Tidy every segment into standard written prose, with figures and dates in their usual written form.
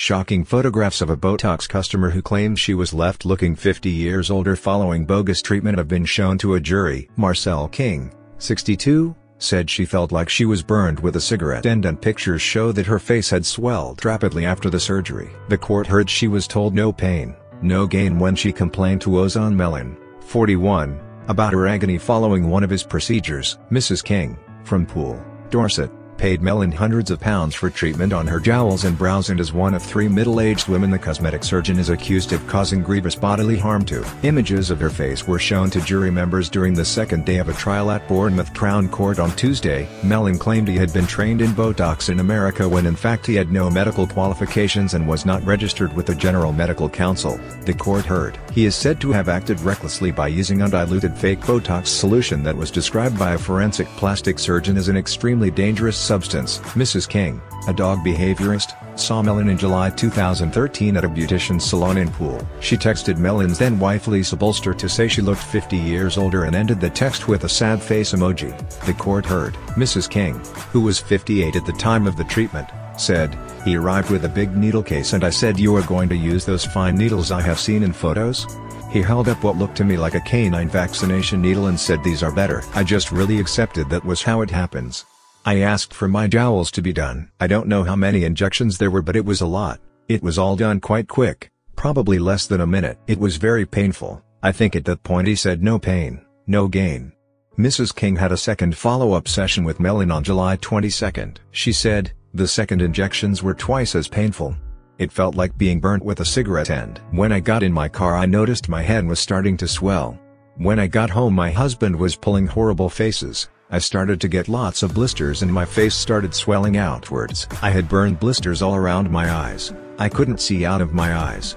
Shocking photographs of a Botox customer who claims she was left looking 50 years older following bogus treatment have been shown to a jury. Marcel King, 62, said she felt like she was burned with a cigarette end, and pictures show that her face had swelled rapidly after the surgery. The court heard she was told no pain, no gain when she complained to Ozan Melon, 41, about her agony following one of his procedures. Mrs. King, from Poole, Dorset, paid Melon hundreds of pounds for treatment on her jowls and brows, and is one of 3 middle-aged women the cosmetic surgeon is accused of causing grievous bodily harm to. Images of her face were shown to jury members during the second day of a trial at Bournemouth Crown Court on Tuesday. Melon claimed he had been trained in Botox in America when in fact he had no medical qualifications and was not registered with the General Medical Council, the court heard. He is said to have acted recklessly by using undiluted fake Botox solution that was described by a forensic plastic surgeon as an extremely dangerous substance. Mrs. King, a dog behaviorist, saw Melon in July 2013 at a beautician's salon in Poole. She texted Melon's then wife Lisa Bolster to say she looked 50 years older and ended the text with a sad face emoji. The court heard. Mrs. King, who was 58 at the time of the treatment, said, "He arrived with a big needle case and I said, 'You are going to use those fine needles I have seen in photos?' He held up what looked to me like a canine vaccination needle and said, 'These are better.' I just really accepted that was how it happens. I asked for my jowls to be done. I don't know how many injections there were, but it was a lot. It was all done quite quick, probably less than a minute. It was very painful. I think at that point he said no pain, no gain." Mrs. King had a second follow-up session with Melon on July 22. She said, "The second injections were twice as painful. It felt like being burnt with a cigarette end. When I got in my car I noticed my head was starting to swell. When I got home my husband was pulling horrible faces. I started to get lots of blisters and my face started swelling outwards. I had burned blisters all around my eyes. I couldn't see out of my eyes.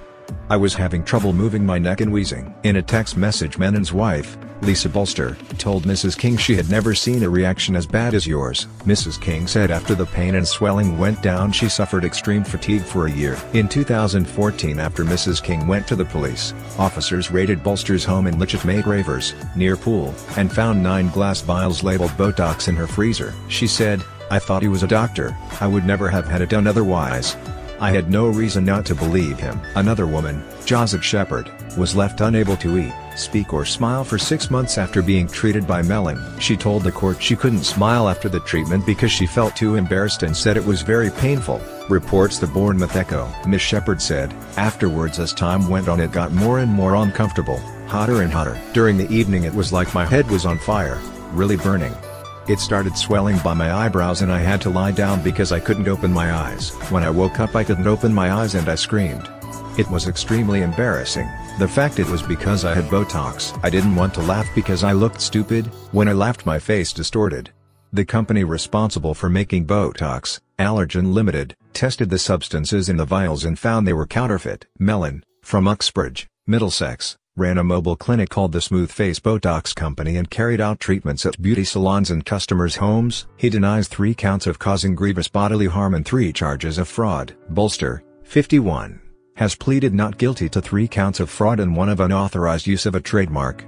I was having trouble moving my neck and wheezing." In a text message, Melon's wife, Lisa Bolster, told Mrs. King she had never seen a reaction as bad as yours. Mrs. King said after the pain and swelling went down she suffered extreme fatigue for a year. In 2014, after Mrs. King went to the police, officers raided Bolster's home in Litchett Ravers, near Poole, and found 9 glass vials labeled Botox in her freezer. She said, "I thought he was a doctor. I would never have had it done otherwise. I had no reason not to believe him." Another woman, Josette Shepherd, was left unable to eat, speak or smile for 6 months after being treated by Melon. She told the court she couldn't smile after the treatment because she felt too embarrassed and said it was very painful, reports the Bournemouth Echo. Ms. Shepherd said, "Afterwards as time went on it got more and more uncomfortable, hotter and hotter. During the evening it was like my head was on fire, really burning. It started swelling by my eyebrows and I had to lie down because I couldn't open my eyes. When I woke up I couldn't open my eyes and I screamed. It was extremely embarrassing. The fact it was because I had Botox. I didn't want to laugh because I looked stupid. When I laughed my face distorted." The company responsible for making Botox, Allergen Limited, tested the substances in the vials and found they were counterfeit. Melon, from Uxbridge, Middlesex, ran a mobile clinic called the Smooth Face Botox Company and carried out treatments at beauty salons and customers' homes. He denies 3 counts of causing grievous bodily harm and 3 charges of fraud. Bolster, 51, has pleaded not guilty to 3 counts of fraud and 1 of unauthorized use of a trademark.